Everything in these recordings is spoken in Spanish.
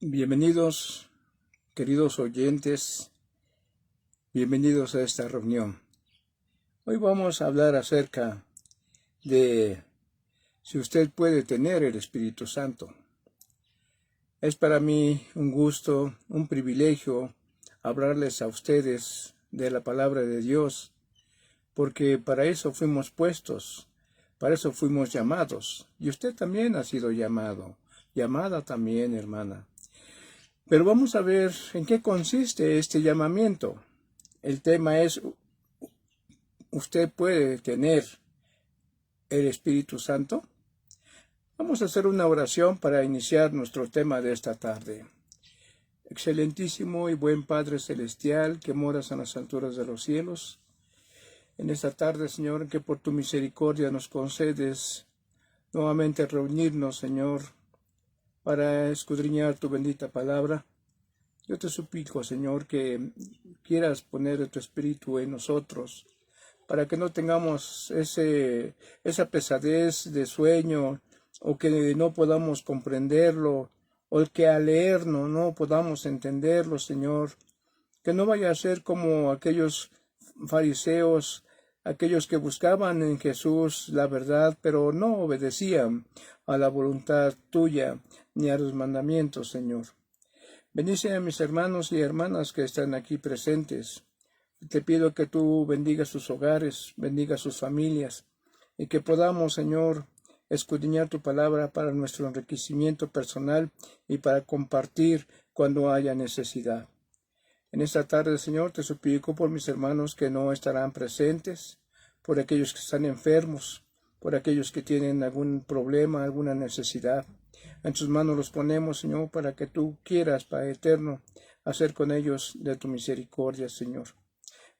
Bienvenidos, queridos oyentes, bienvenidos a esta reunión. Hoy vamos a hablar acerca de si usted puede tener el Espíritu Santo. Es para mí un gusto, un privilegio hablarles a ustedes de la palabra de Dios, porque para eso fuimos puestos, para eso fuimos llamados, y usted también ha sido llamado, llamada también, hermana. Pero vamos a ver en qué consiste este llamamiento. El tema es, ¿usted puede tener el Espíritu Santo? Vamos a hacer una oración para iniciar nuestro tema de esta tarde. Excelentísimo y buen Padre Celestial, que moras en las alturas de los cielos, en esta tarde, Señor, que por tu misericordia nos concedes nuevamente reunirnos, Señor, para escudriñar tu bendita palabra. Yo te suplico, Señor, que quieras poner tu Espíritu en nosotros, para que no tengamos esa pesadez de sueño, o que no podamos comprenderlo, o que al leerlo no podamos entenderlo, Señor. Que no vaya a ser como aquellos fariseos, aquellos que buscaban en Jesús la verdad, pero no obedecían a la voluntad tuya ni a los mandamientos, Señor. Bendice a mis hermanos y hermanas que están aquí presentes. Te pido que tú bendigas sus hogares, bendigas sus familias, y que podamos, Señor, escudriñar tu palabra para nuestro enriquecimiento personal y para compartir cuando haya necesidad. En esta tarde, Señor, te suplico por mis hermanos que no estarán presentes, por aquellos que están enfermos, por aquellos que tienen algún problema, alguna necesidad. En tus manos los ponemos, Señor, para que tú quieras, Padre eterno, hacer con ellos de tu misericordia, Señor.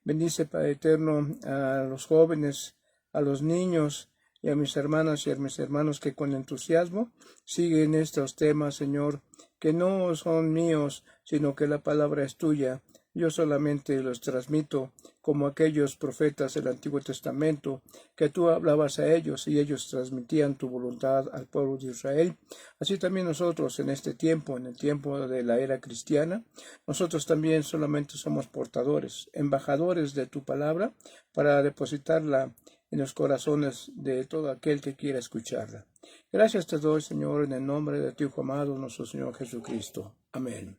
Bendice, Padre eterno, a los jóvenes, a los niños y a mis hermanas y a mis hermanos que con entusiasmo siguen estos temas, Señor, que no son míos, sino que la palabra es tuya. Yo solamente los transmito como aquellos profetas del Antiguo Testamento, que tú hablabas a ellos y ellos transmitían tu voluntad al pueblo de Israel. Así también nosotros en este tiempo, en el tiempo de la era cristiana, nosotros también solamente somos portadores, embajadores de tu palabra para depositarla en los corazones de todo aquel que quiera escucharla. Gracias te doy, Señor, en el nombre de tu Hijo amado, nuestro Señor Jesucristo. Amén.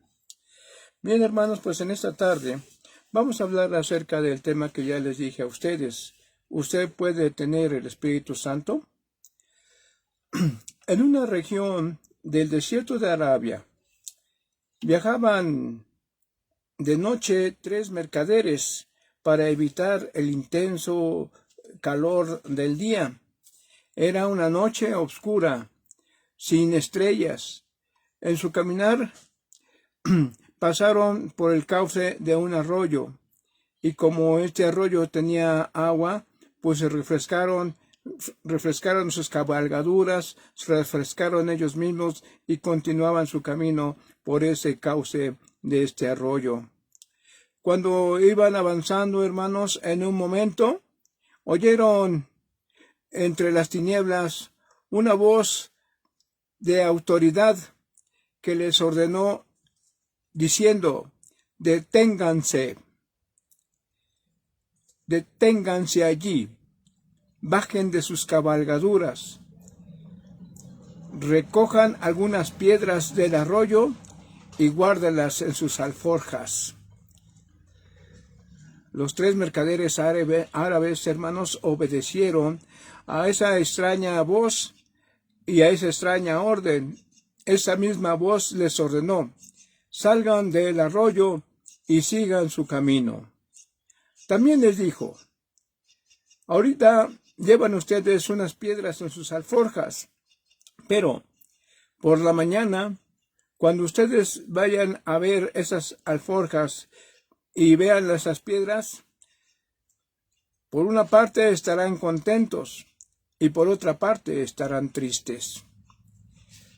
Bien, hermanos, pues en esta tarde vamos a hablar acerca del tema que ya les dije a ustedes. ¿Usted puede tener el Espíritu Santo? En una región del desierto de Arabia, viajaban de noche 3 mercaderes para evitar el intenso calor del día. Era una noche oscura, sin estrellas. En su caminar pasaron por el cauce de un arroyo, y como este arroyo tenía agua, pues se refrescaron sus cabalgaduras, se refrescaron ellos mismos y continuaban su camino por ese cauce de este arroyo. Cuando iban avanzando, hermanos, en un momento oyeron entre las tinieblas una voz de autoridad que les ordenó diciendo: deténganse allí, bajen de sus cabalgaduras, recojan algunas piedras del arroyo y guárdenlas en sus alforjas. Los 3 mercaderes árabes, hermanos, obedecieron a esa extraña voz y a esa extraña orden. Esa misma voz les ordenó: salgan del arroyo y sigan su camino. También les dijo: ahorita llevan ustedes unas piedras en sus alforjas, pero por la mañana, cuando ustedes vayan a ver esas alforjas y vean esas piedras, por una parte estarán contentos y por otra parte estarán tristes.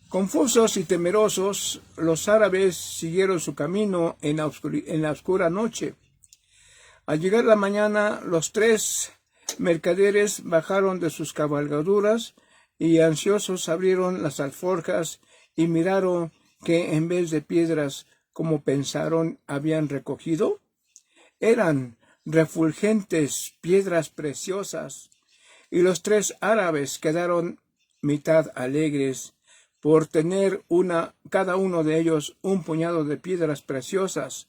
Confusos y temerosos, los árabes siguieron su camino en la oscura noche. Al llegar la mañana, los 3 mercaderes bajaron de sus cabalgaduras y ansiosos abrieron las alforjas y miraron que en vez de piedras como pensaron habían recogido? Eran refulgentes piedras preciosas, y los 3 árabes quedaron mitad alegres por tener cada uno de ellos un puñado de piedras preciosas,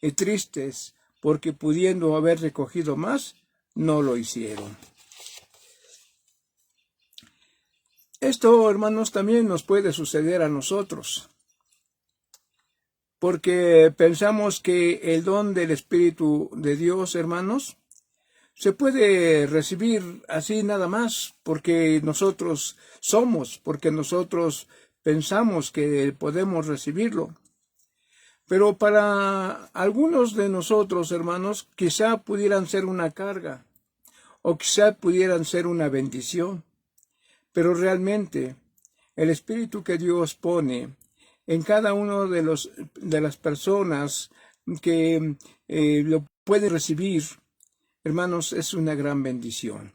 y tristes porque pudiendo haber recogido más, no lo hicieron. Esto, hermanos, también nos puede suceder a nosotros, porque pensamos que el don del Espíritu de Dios, hermanos, se puede recibir así nada más, porque nosotros somos, porque nosotros pensamos que podemos recibirlo. Pero para algunos de nosotros, hermanos, quizá pudieran ser una carga, o quizá pudieran ser una bendición. Pero realmente, el Espíritu que Dios pone en cada uno de las personas que lo pueden recibir, hermanos, es una gran bendición.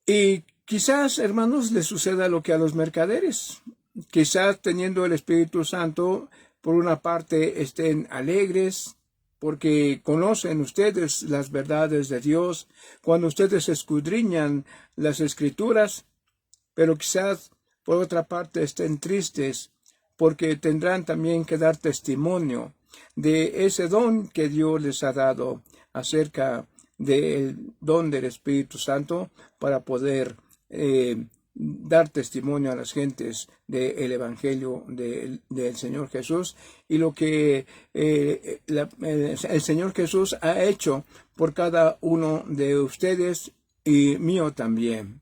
Y quizás, hermanos, les suceda lo que a los mercaderes. Quizás teniendo el Espíritu Santo, por una parte estén alegres, porque conocen ustedes las verdades de Dios, cuando ustedes escudriñan las Escrituras, pero quizás por otra parte estén tristes, porque tendrán también que dar testimonio de ese don que Dios les ha dado acerca del don del Espíritu Santo para poder dar testimonio a las gentes del Evangelio del Señor Jesús y lo que el Señor Jesús ha hecho por cada uno de ustedes y mío también.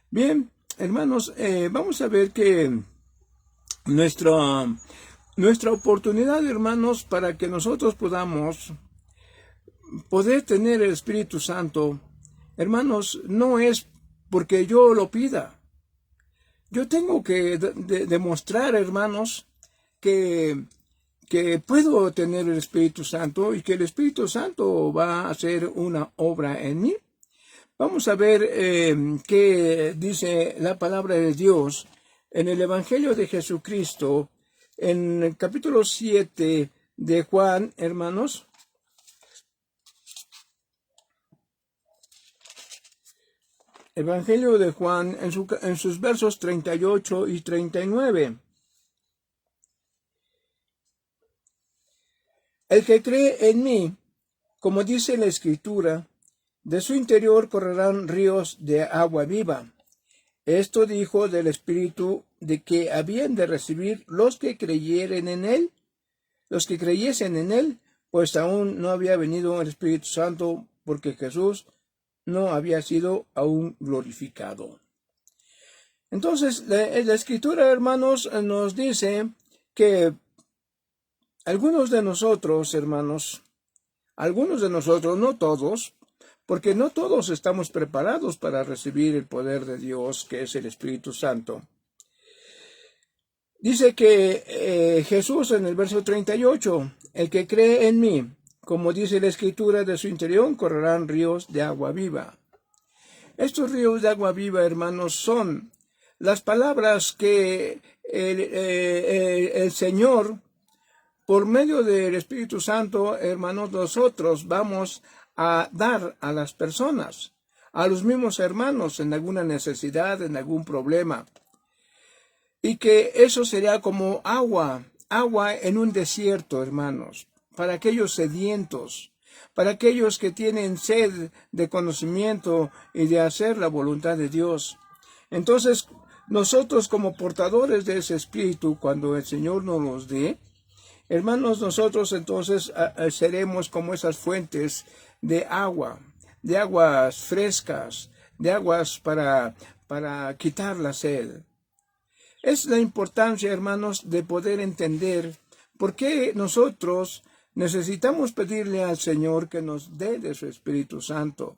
Bien, hermanos, vamos a ver que nuestra oportunidad, hermanos, para que nosotros podamos poder tener el Espíritu Santo, hermanos, no es porque yo lo pida. Yo tengo que demostrar, hermanos, que puedo tener el Espíritu Santo y que el Espíritu Santo va a hacer una obra en mí. Vamos a ver qué dice la palabra de Dios en el Evangelio de Jesucristo, en el capítulo 7 de Juan, hermanos. Evangelio de Juan, en sus versos 38 y 39. El que cree en mí, como dice la Escritura, de su interior correrán ríos de agua viva. Esto dijo del Espíritu de que habían de recibir los que creyeren en él, los que creyesen en él, pues aún no había venido el Espíritu Santo, porque Jesús no había sido aún glorificado. Entonces, la Escritura, hermanos, nos dice que algunos de nosotros, hermanos, no todos, porque no todos estamos preparados para recibir el poder de Dios, que es el Espíritu Santo. Dice que Jesús en el verso 38, el que cree en mí, como dice la Escritura, de su interior correrán ríos de agua viva. Estos ríos de agua viva, hermanos, son las palabras que el Señor, por medio del Espíritu Santo, hermanos, nosotros vamos a dar a las personas, a los mismos hermanos en alguna necesidad, en algún problema. Y que eso sería como agua en un desierto, hermanos, para aquellos sedientos, para aquellos que tienen sed de conocimiento y de hacer la voluntad de Dios. Entonces, nosotros como portadores de ese Espíritu, cuando el Señor nos los dé, hermanos, nosotros entonces seremos como esas fuentes de aguas frescas, de aguas para quitar la sed. Es la importancia, hermanos, de poder entender por qué nosotros necesitamos pedirle al Señor que nos dé de su Espíritu Santo,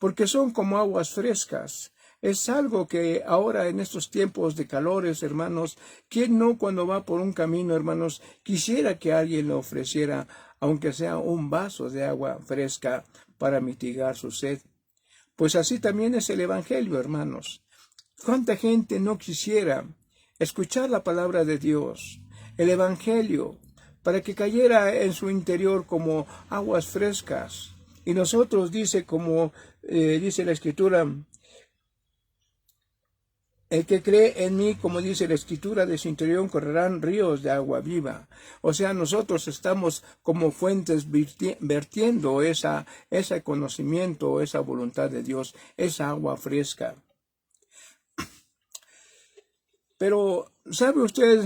porque son como aguas frescas. Es algo que ahora en estos tiempos de calores, hermanos, ¿quién no cuando va por un camino, hermanos, quisiera que alguien le ofreciera, aunque sea un vaso de agua fresca para mitigar su sed? Pues así también es el Evangelio, hermanos. ¿Cuánta gente no quisiera escuchar la palabra de Dios, el Evangelio, para que cayera en su interior como aguas frescas. Y nosotros, dice la Escritura, el que cree en mí, como dice la Escritura, de su interior correrán ríos de agua viva. O sea, nosotros estamos como fuentes vertiendo ese conocimiento, esa voluntad de Dios, esa agua fresca. Pero, ¿sabe usted,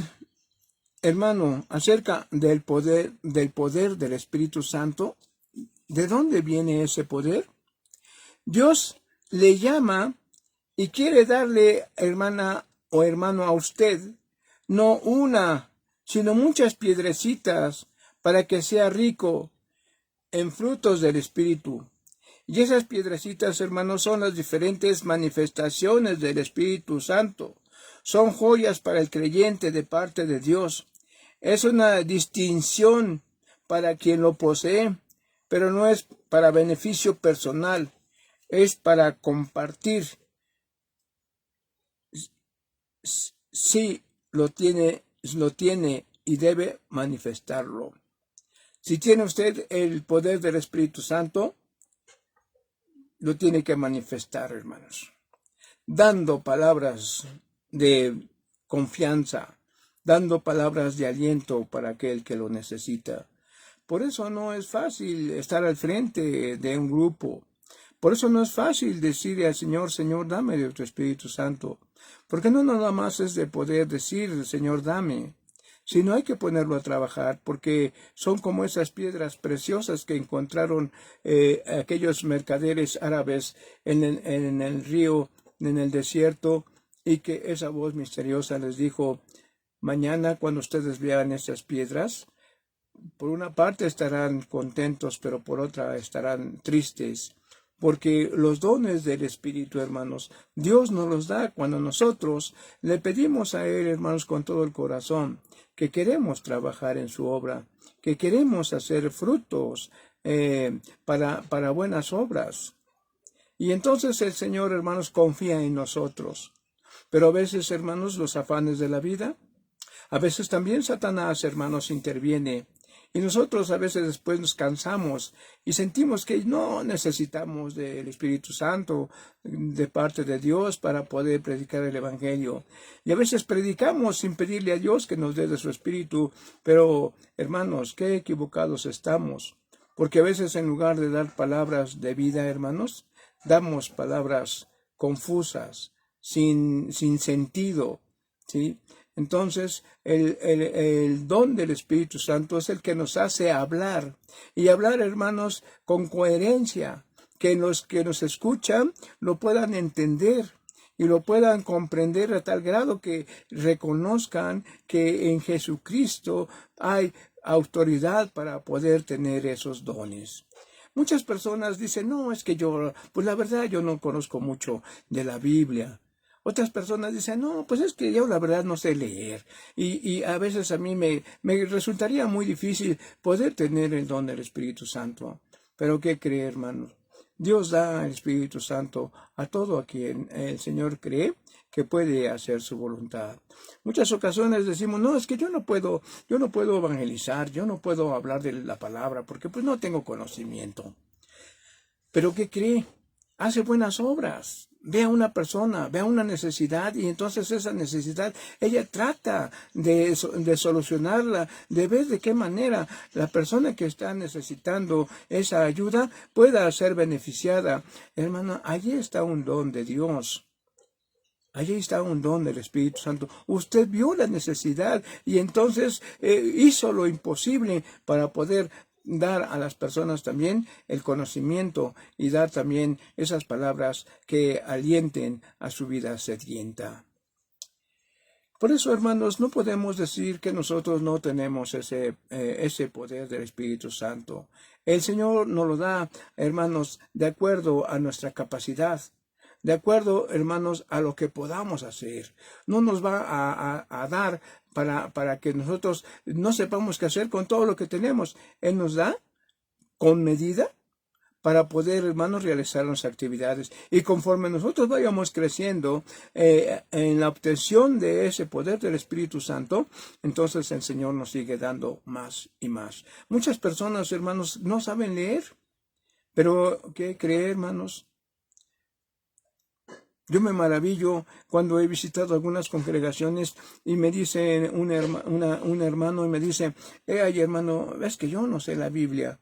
hermano, acerca del poder del Espíritu Santo? ¿De dónde viene ese poder? Dios le llama y quiere darle, hermana o hermano, a usted, no una, sino muchas piedrecitas para que sea rico en frutos del Espíritu. Y esas piedrecitas, hermanos, son las diferentes manifestaciones del Espíritu Santo. Son joyas para el creyente de parte de Dios. Es una distinción para quien lo posee, pero no es para beneficio personal, es para compartir. Sí, lo tiene y debe manifestarlo. Si tiene usted el poder del Espíritu Santo, lo tiene que manifestar, hermanos, dando palabras de confianza, dando palabras de aliento para aquel que lo necesita. Por eso no es fácil estar al frente de un grupo. Por eso no es fácil decirle al Señor, Señor, dame de tu Espíritu Santo. Porque no nada más es de poder decir, Señor, dame, sino hay que ponerlo a trabajar, porque son como esas piedras preciosas que encontraron aquellos mercaderes árabes en el río, en el desierto, y que esa voz misteriosa les dijo, mañana cuando ustedes vean esas piedras, por una parte estarán contentos, pero por otra estarán tristes. Porque los dones del Espíritu, hermanos, Dios nos los da cuando nosotros le pedimos a Él, hermanos, con todo el corazón, que queremos trabajar en su obra, que queremos hacer frutos para buenas obras. Y entonces el Señor, hermanos, confía en nosotros. Pero a veces, hermanos, los afanes de la vida, a veces también Satanás, hermanos, interviene. Y nosotros a veces después nos cansamos y sentimos que no necesitamos del Espíritu Santo de parte de Dios para poder predicar el Evangelio. Y a veces predicamos sin pedirle a Dios que nos dé de su Espíritu, pero hermanos, qué equivocados estamos. Porque a veces en lugar de dar palabras de vida, hermanos, damos palabras confusas, sin sentido, ¿sí? Entonces, el don del Espíritu Santo es el que nos hace hablar. Y hablar, hermanos, con coherencia. Que los que nos escuchan lo puedan entender y lo puedan comprender a tal grado que reconozcan que en Jesucristo hay autoridad para poder tener esos dones. Muchas personas dicen, no, es que pues la verdad yo no conozco mucho de la Biblia. Otras personas dicen, no, pues es que yo la verdad no sé leer. Y a veces a mí me resultaría muy difícil poder tener el don del Espíritu Santo. Pero ¿qué cree, hermanos? Dios da el Espíritu Santo a todo a quien el Señor cree que puede hacer su voluntad. Muchas ocasiones decimos, no, es que yo no puedo evangelizar, yo no puedo hablar de la palabra, porque pues no tengo conocimiento. Pero ¿qué cree? Hace buenas obras. Ve a una persona, ve a una necesidad y entonces esa necesidad, ella trata de solucionarla, de ver de qué manera la persona que está necesitando esa ayuda pueda ser beneficiada. Hermano, allí está un don de Dios. Allí está un don del Espíritu Santo. Usted vio la necesidad y entonces hizo lo imposible para poder dar a las personas también el conocimiento y dar también esas palabras que alienten a su vida sedienta. Por eso, hermanos, no podemos decir que nosotros no tenemos ese poder del Espíritu Santo. El Señor nos lo da, hermanos, de acuerdo a nuestra capacidad. De acuerdo, hermanos, a lo que podamos hacer. No nos va a dar para que nosotros no sepamos qué hacer con todo lo que tenemos. Él nos da con medida para poder, hermanos, realizar nuestras actividades. Y conforme nosotros vayamos creciendo en la obtención de ese poder del Espíritu Santo, entonces el Señor nos sigue dando más y más. Muchas personas, hermanos, no saben leer, pero ¿qué creen, hermanos? Yo me maravillo cuando he visitado algunas congregaciones y me dice un hermano y me dice, ay hermano, es que yo no sé la Biblia.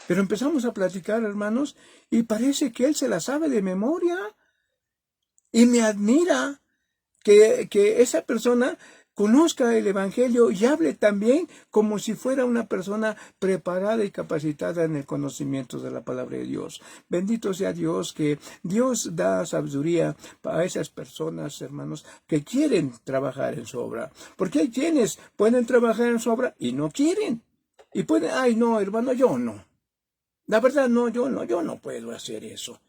Pero empezamos a platicar, hermanos, y parece que él se la sabe de memoria. Y me admira que esa persona conozca el Evangelio y hable también como si fuera una persona preparada y capacitada en el conocimiento de la palabra de Dios. Bendito sea Dios, que Dios da sabiduría a esas personas, hermanos, que quieren trabajar en su obra. Porque hay quienes pueden trabajar en su obra y no quieren. Y pueden, ay no, hermano, yo no. La verdad, no, yo no puedo hacer eso.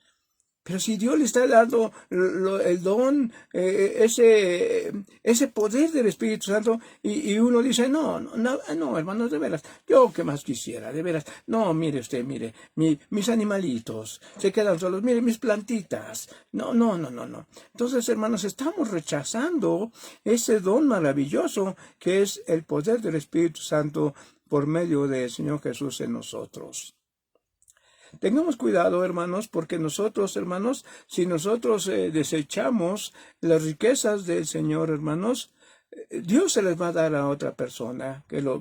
Pero si Dios le está dando el don, ese poder del Espíritu Santo, y uno dice, no, hermanos, de veras, yo qué más quisiera, de veras, no, mire usted, mire, mis animalitos se quedan solos, mire, mis plantitas, no. Entonces, hermanos, estamos rechazando ese don maravilloso que es el poder del Espíritu Santo por medio del Señor Jesús en nosotros. Tengamos cuidado, hermanos, porque nosotros, hermanos, si nosotros desechamos las riquezas del Señor, hermanos, Dios se les va a dar a otra persona que lo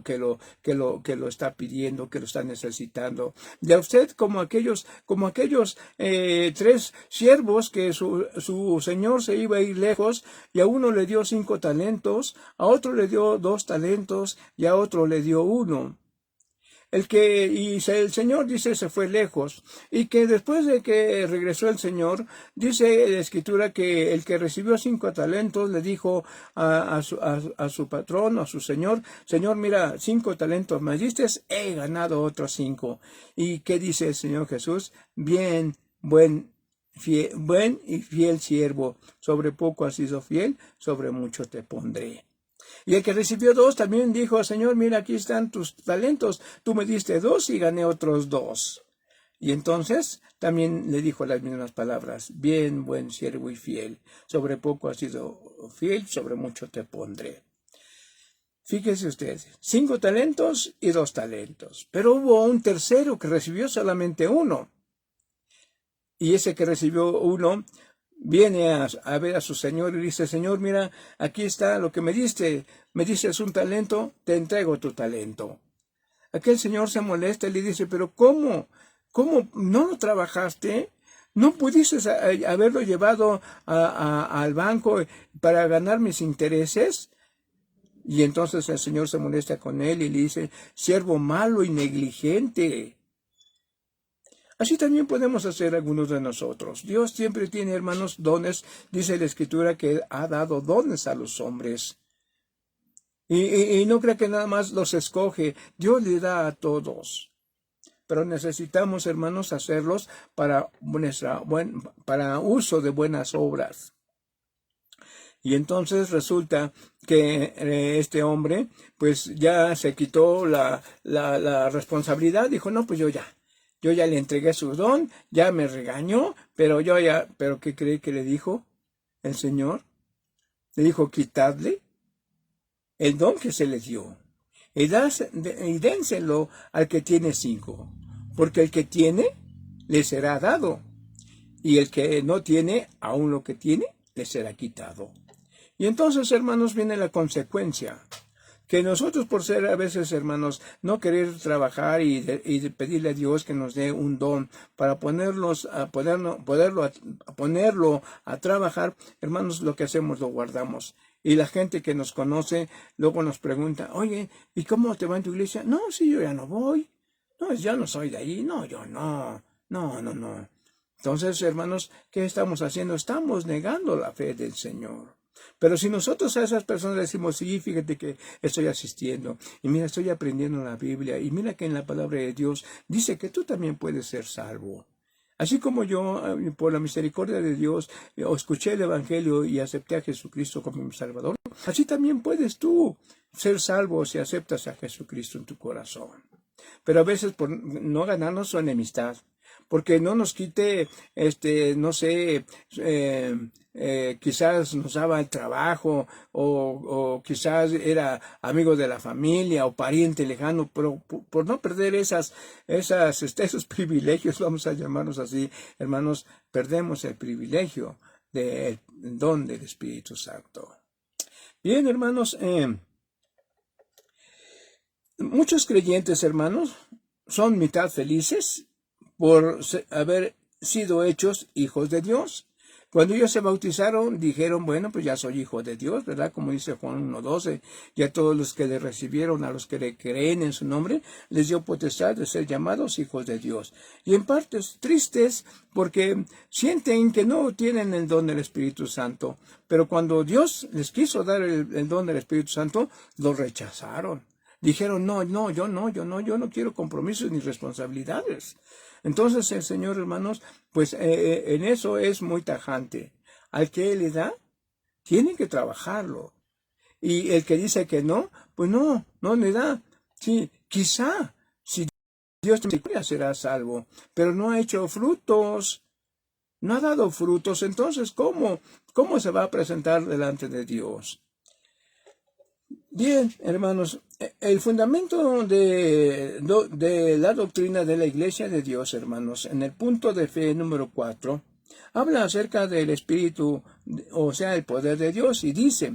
está pidiendo, que lo está necesitando. Y a usted como aquellos 3 siervos que su señor se iba a ir lejos, y a uno le dio 5 talentos, a otro le dio 2 talentos y a otro le dio 1. El Señor dice se fue lejos, y que después de que regresó el Señor, dice la Escritura que el que recibió 5 talentos le dijo a su patrón, a su Señor, mira, 5 talentos me diste, he ganado otros 5. ¿Y qué dice el Señor Jesús? Bien, buen y fiel siervo, sobre poco has sido fiel, sobre mucho te pondré. Y el que recibió 2 también dijo, Señor, mira, aquí están tus talentos, tú me diste 2 y gané otros 2. Y entonces también le dijo las mismas palabras, bien, buen siervo y fiel, sobre poco has sido fiel, sobre mucho te pondré. Fíjese usted, 5 talentos y 2 talentos, pero hubo un tercero que recibió solamente 1. Y ese que recibió 1 viene a ver a su señor y dice, Señor, mira, aquí está lo que me diste un talento, te entrego tu talento. Aquel señor se molesta y le dice, pero ¿cómo no lo trabajaste? ¿No pudiste haberlo llevado al banco para ganar mis intereses? Y entonces el Señor se molesta con él y le dice, siervo malo y negligente. Así también podemos hacer algunos de nosotros. Dios siempre tiene, hermanos, dones. Dice la Escritura que Él ha dado dones a los hombres. Y no crea que nada más los escoge. Dios le da a todos. Pero necesitamos, hermanos, hacerlos para uso de buenas obras. Y entonces resulta que este hombre, pues ya se quitó la responsabilidad. Dijo, no, pues yo ya le entregué su don, ya me regañó, pero ¿qué cree que le dijo el Señor? Le dijo, quitadle el don que se le dio y dénselo al que tiene 5, porque el que tiene le será dado, y el que no tiene, aún lo que tiene, le será quitado. Y entonces, hermanos, viene la consecuencia. Que nosotros, por ser a veces, hermanos, no querer trabajar y pedirle a Dios que nos dé un don para ponerlo a trabajar, hermanos, lo que hacemos lo guardamos. Y la gente que nos conoce luego nos pregunta, oye, ¿y cómo te va en tu iglesia? No, sí, yo ya no voy. No, yo no soy de ahí. No, yo no. No. Entonces, hermanos, ¿qué estamos haciendo? Estamos negando la fe del Señor. Pero si nosotros a esas personas decimos, sí, fíjate que estoy asistiendo, y mira, estoy aprendiendo la Biblia, y mira que en la palabra de Dios dice que tú también puedes ser salvo. Así como yo, por la misericordia de Dios, escuché el Evangelio y acepté a Jesucristo como mi Salvador, así también puedes tú ser salvo si aceptas a Jesucristo en tu corazón. Pero a veces por no ganarnos su enemistad, porque no nos quite, no sé, quizás nos daba el trabajo, o quizás era amigo de la familia o pariente lejano, pero por no perder esos privilegios, vamos a llamarlos así, hermanos, perdemos el privilegio del don del Espíritu Santo. Bien, hermanos, muchos creyentes, hermanos, son mitad felices por haber sido hechos hijos de Dios. Cuando ellos se bautizaron, dijeron, bueno, pues ya soy hijo de Dios, ¿verdad? Como dice Juan 1:12, y a todos los que le recibieron, a los que le creen en su nombre, les dio potestad de ser llamados hijos de Dios. Y en partes tristes, porque sienten que no tienen el don del Espíritu Santo, pero cuando Dios les quiso dar el don del Espíritu Santo, lo rechazaron. Dijeron, yo no quiero compromisos ni responsabilidades. Entonces el Señor, hermanos, pues en eso es muy tajante. Al que Él le da, tienen que trabajarlo. Y el que dice que no, pues no le da. Sí, quizá, si Dios te será salvo, pero no ha hecho frutos, no ha dado frutos, entonces ¿cómo se va a presentar delante de Dios? Bien, hermanos, el fundamento de la doctrina de la Iglesia de Dios, hermanos, en el punto de fe número 4, habla acerca del Espíritu, o sea, el poder de Dios, y dice,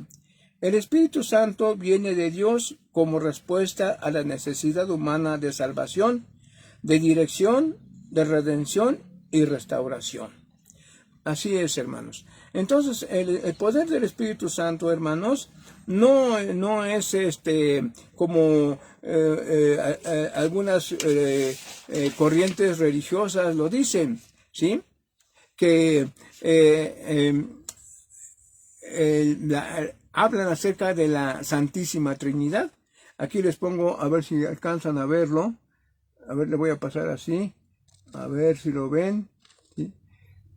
el Espíritu Santo viene de Dios como respuesta a la necesidad humana de salvación, de dirección, de redención y restauración. Así es, hermanos. Entonces, el poder del Espíritu Santo, hermanos, no es como algunas corrientes religiosas lo dicen, ¿sí? Que hablan acerca de la Santísima Trinidad. Aquí les pongo, a ver si alcanzan a verlo. A ver, le voy a pasar así, a ver si lo ven, ¿sí?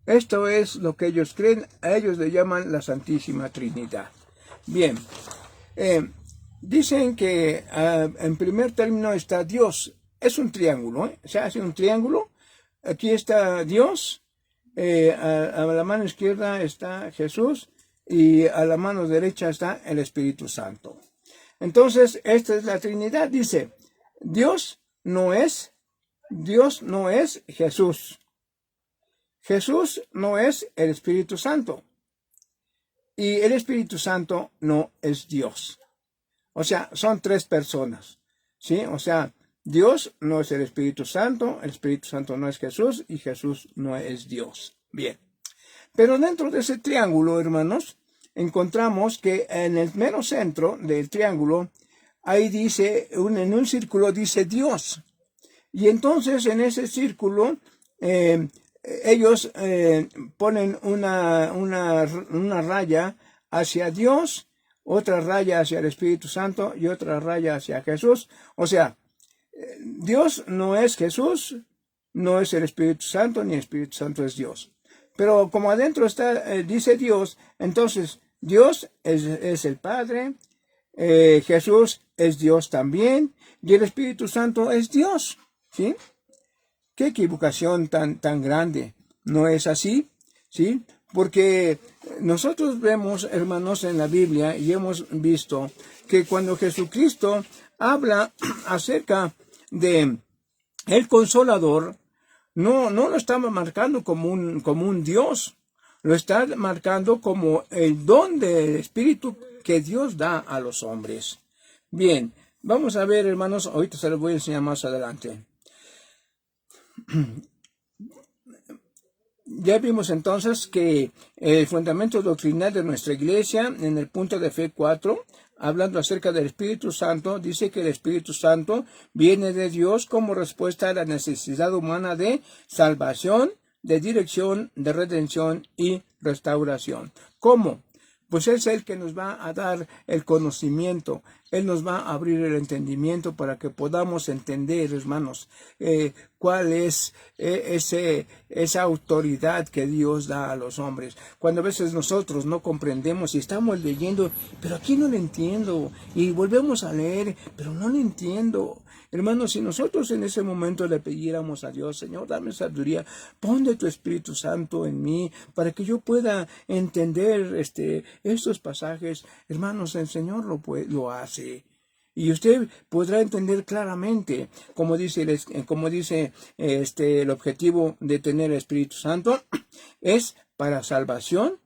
Esto es lo que ellos creen, a ellos le llaman la Santísima Trinidad. Bien, dicen que en primer término está Dios, es un triángulo, se hace un triángulo, aquí está Dios, a la mano izquierda está Jesús y a la mano derecha está el Espíritu Santo. Entonces, esta es la Trinidad, dice, Dios no es Jesús. Jesús no es el Espíritu Santo. Y el Espíritu Santo no es Dios. O sea, son tres personas. ¿Sí? O sea, Dios no es el Espíritu Santo no es Jesús y Jesús no es Dios. Bien. Pero dentro de ese triángulo, hermanos, encontramos que en el mero centro del triángulo, ahí dice, en un círculo dice Dios. Y entonces en ese círculo, ellos ponen una raya hacia Dios, otra raya hacia el Espíritu Santo y otra raya hacia Jesús. O sea, Dios no es Jesús, no es el Espíritu Santo, ni el Espíritu Santo es Dios. Pero como adentro está, dice Dios, entonces Dios es el Padre, Jesús es Dios también, y el Espíritu Santo es Dios. ¿Sí? Qué equivocación tan grande. ¿No es así? ¿Sí? Porque nosotros vemos, hermanos, en la Biblia y hemos visto que cuando Jesucristo habla acerca de el Consolador, no lo está marcando como un Dios, lo está marcando como el don del Espíritu que Dios da a los hombres. Bien, vamos a ver, hermanos, ahorita se los voy a enseñar más adelante. Ya vimos entonces que el fundamento doctrinal de nuestra iglesia, en el punto de fe 4, hablando acerca del Espíritu Santo, dice que el Espíritu Santo viene de Dios como respuesta a la necesidad humana de salvación, de dirección, de redención y restauración. ¿Cómo? pues es Él que nos va a dar el conocimiento. Él nos va a abrir el entendimiento para que podamos entender, hermanos, cuál es esa autoridad que Dios da a los hombres. Cuando a veces nosotros no comprendemos y estamos leyendo, pero aquí no lo entiendo, y volvemos a leer, pero no lo entiendo. Hermanos, si nosotros en ese momento le pidiéramos a Dios, Señor, dame sabiduría, pon de tu Espíritu Santo en mí, para que yo pueda entender estos pasajes, hermanos, el Señor lo hace. Y usted podrá entender claramente, como dice el objetivo de tener el Espíritu Santo, es para salvación,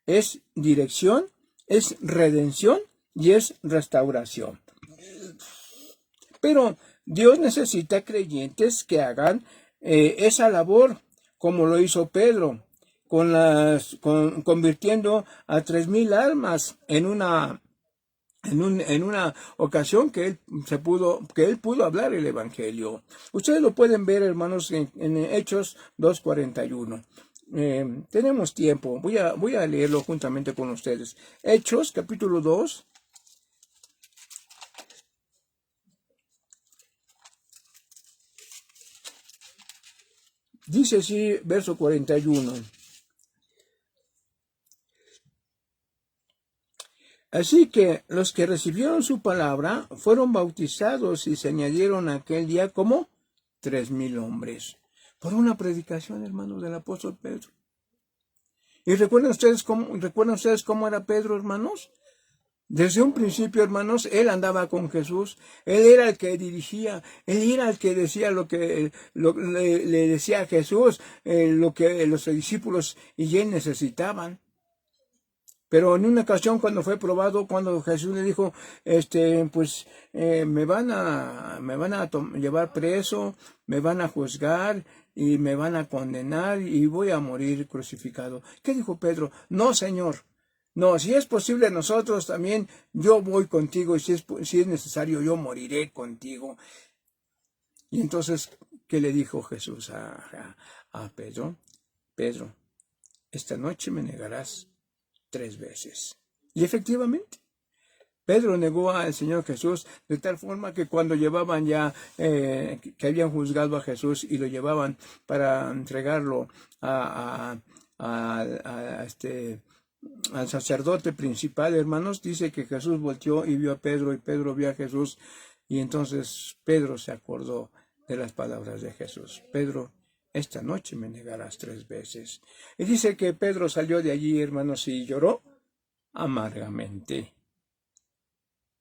es dirección, es redención y es restauración. Pero Dios necesita creyentes que hagan esa labor, como lo hizo Pedro, convirtiendo a 3,000 almas en una ocasión que él pudo hablar el evangelio. Ustedes lo pueden ver, hermanos, en Hechos 2:41. Tenemos tiempo, voy a leerlo juntamente con ustedes. Hechos, capítulo 2. Dice así, verso 41. Así que los que recibieron su palabra fueron bautizados y se añadieron aquel día como 3,000 hombres. Por una predicación, hermanos, del apóstol Pedro. ¿Y recuerdan ustedes cómo era Pedro, hermanos? Desde un principio, hermanos, él andaba con Jesús, él era el que dirigía, él era el que decía lo que le decía a Jesús, lo que los discípulos y él necesitaban. Pero en una ocasión cuando fue probado, cuando Jesús le dijo, me van a llevar preso, me van a juzgar y me van a condenar y voy a morir crucificado. ¿Qué dijo Pedro? No, Señor. No, si es posible nosotros también, yo voy contigo y si es necesario yo moriré contigo. Y entonces, ¿qué le dijo Jesús a Pedro? Pedro, esta noche me negarás 3 veces. Y efectivamente, Pedro negó al Señor Jesús de tal forma que cuando llevaban ya, que habían juzgado a Jesús y lo llevaban para entregarlo al sacerdote principal, hermanos, dice que Jesús volteó y vio a Pedro y Pedro vio a Jesús y entonces Pedro se acordó de las palabras de Jesús. Pedro, esta noche me negarás 3 veces. Y dice que Pedro salió de allí, hermanos, y lloró amargamente,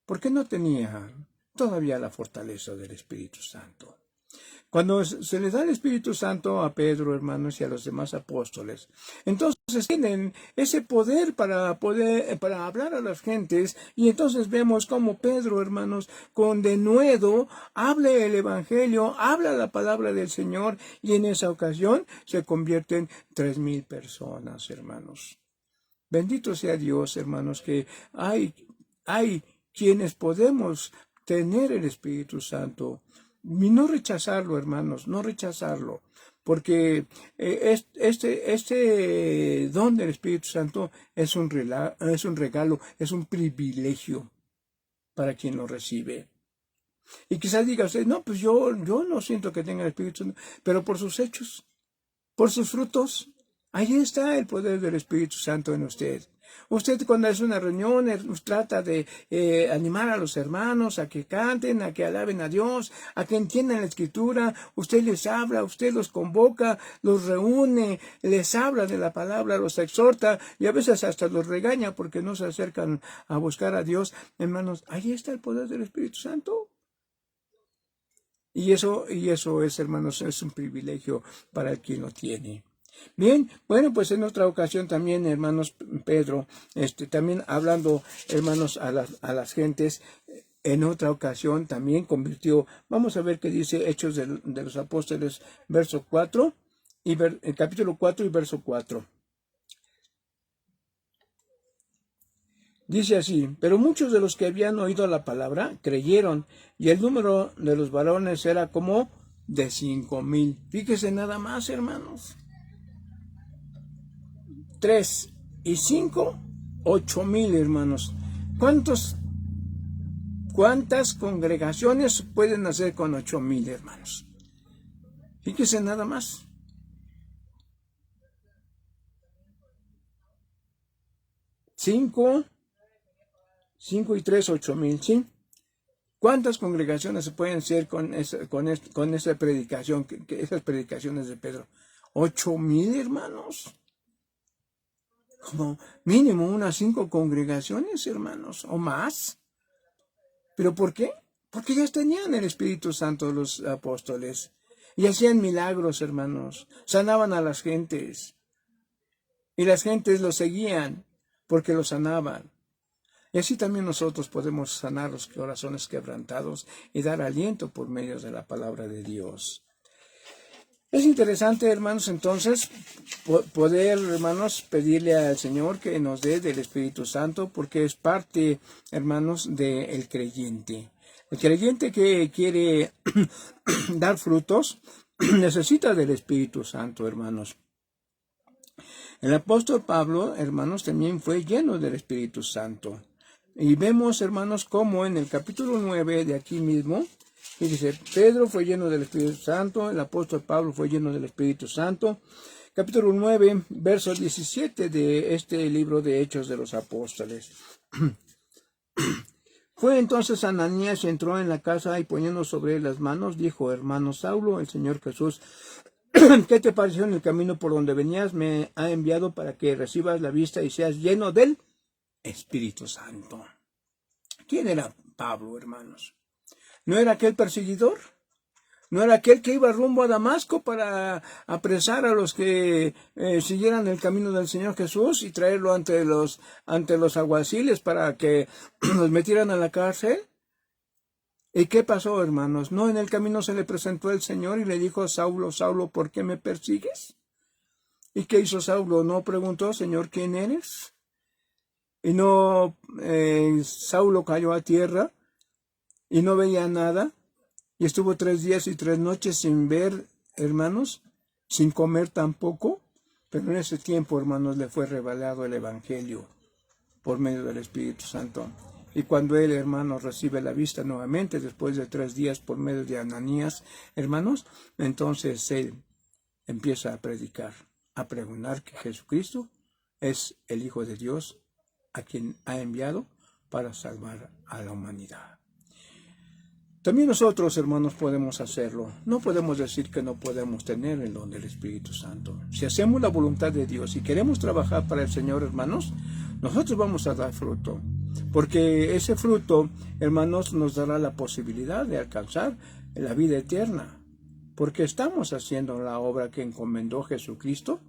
porque no tenía todavía la fortaleza del Espíritu Santo. Cuando se les da el Espíritu Santo a Pedro, hermanos, y a los demás apóstoles, entonces tienen ese poder para hablar a las gentes, y entonces vemos como Pedro, hermanos, con denuedo habla el Evangelio, habla la palabra del Señor, y en esa ocasión se convierten 3,000 personas, hermanos. Bendito sea Dios, hermanos, que hay quienes podemos tener el Espíritu Santo. Y no rechazarlo, hermanos, no rechazarlo, porque este don del Espíritu Santo es un regalo, es un privilegio para quien lo recibe. Y quizás diga usted, no, pues yo no siento que tenga el Espíritu Santo, pero por sus hechos, por sus frutos, ahí está el poder del Espíritu Santo en usted. Usted cuando es una reunión trata de animar a los hermanos a que canten, a que alaben a Dios, a que entiendan la Escritura. Usted les habla, usted los convoca, los reúne, les habla de la palabra, los exhorta y a veces hasta los regaña porque no se acercan a buscar a Dios. Hermanos, ahí está el poder del Espíritu Santo. Y eso es, hermanos, es un privilegio para el quien lo tiene. Bien, bueno, pues en otra ocasión también, hermanos, Pedro, también hablando, hermanos, a las gentes, en otra ocasión también convirtió, vamos a ver qué dice Hechos de los Apóstoles, verso 4, capítulo 4 y verso 4. Dice así, pero muchos de los que habían oído la palabra creyeron, y el número de los varones era como de 5,000. Fíjese nada más, hermanos. 3 y 5 8,000, hermanos. ¿Cuántas congregaciones pueden hacer con 8,000, hermanos? Fíjese nada más. 5 y 3, 8,000, ¿sí? ¿Cuántas congregaciones se pueden hacer con esa predicación, esas predicaciones de Pedro? 8,000, hermanos. Como mínimo unas 5 congregaciones, hermanos, o más. ¿Pero por qué? Porque ya tenían el Espíritu Santo los apóstoles. Y hacían milagros, hermanos. Sanaban a las gentes. Y las gentes los seguían porque los sanaban. Y así también nosotros podemos sanar los corazones quebrantados y dar aliento por medio de la palabra de Dios. Es interesante, hermanos, entonces, poder, hermanos, pedirle al Señor que nos dé del Espíritu Santo, porque es parte, hermanos, del creyente. El creyente que quiere dar frutos necesita del Espíritu Santo, hermanos. El apóstol Pablo, hermanos, también fue lleno del Espíritu Santo. Y vemos, hermanos, cómo en el capítulo 9 de aquí mismo, y dice, Pedro fue lleno del Espíritu Santo, el apóstol Pablo fue lleno del Espíritu Santo. Capítulo 9, verso 17 de este libro de Hechos de los Apóstoles. Fue entonces Ananías y entró en la casa y poniendo sobre él las manos, dijo, hermano Saulo, el Señor Jesús, ¿qué te pareció en el camino por donde venías? Me ha enviado para que recibas la vista y seas lleno del Espíritu Santo. ¿Quién era Pablo, hermanos? ¿No era aquel perseguidor? ¿No era aquel que iba rumbo a Damasco para apresar a los que siguieran el camino del Señor Jesús y traerlo ante los alguaciles para que los metieran a la cárcel? ¿Y qué pasó, hermanos? ¿No en el camino se le presentó el Señor y le dijo, Saulo, Saulo, ¿por qué me persigues? ¿Y qué hizo Saulo? ¿No preguntó, Señor, quién eres? Y no, Saulo cayó a tierra y no veía nada, y estuvo 3 días y 3 noches sin ver, hermanos, sin comer tampoco, pero en ese tiempo, hermanos, le fue revelado el Evangelio por medio del Espíritu Santo. Y cuando él, hermanos, recibe la vista nuevamente, después de 3 días por medio de Ananías, hermanos, entonces él empieza a predicar, a pregonar que Jesucristo es el Hijo de Dios, a quien ha enviado para salvar a la humanidad. También nosotros, hermanos, podemos hacerlo. No podemos decir que no podemos tener el don del Espíritu Santo. Si hacemos la voluntad de Dios y queremos trabajar para el Señor, hermanos, nosotros vamos a dar fruto. Porque ese fruto, hermanos, nos dará la posibilidad de alcanzar la vida eterna. Porque estamos haciendo la obra que encomendó Jesucristo